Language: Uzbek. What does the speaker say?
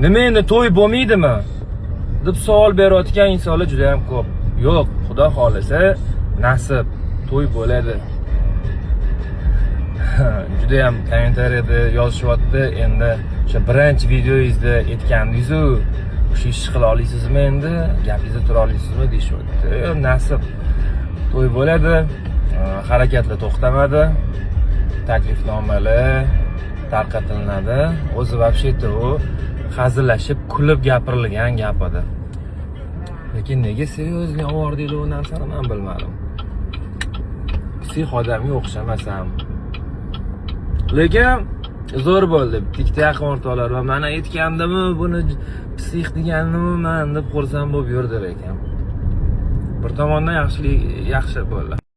Nima endi to'y bo'lmaydimi deb savol berayotgan insonlar juda ham ko'p. Yo'q, Xudo xolasa nasib to'y bo'ladi. Juda ham kommentariyada yozishyapti. Endi o'sha birinchi videoyingizda aytgandingiz-ku, o'sha ish qila olasizmi endi? Gapingizda tura olasizmi deyishyapti. Nasib to'y bo'ladi. Harakatlar to'xtamadi. Taklifnomalar tarqatiladi. O'zi вообще-то u hazillashib, kulib gapirilgan gap edi. Lekin nega seriozli ovordinglar u narsani men bilmadim. Psix odamga o'xshamasam. Lekin zo'r bo'ldi. Bitta yaqin o'rtoqlar va mana aytgandimmi, buni psix deganimmi men deb xursand bo'lib yurdi ekan. Bir tomondan yaxshi bo'ldi.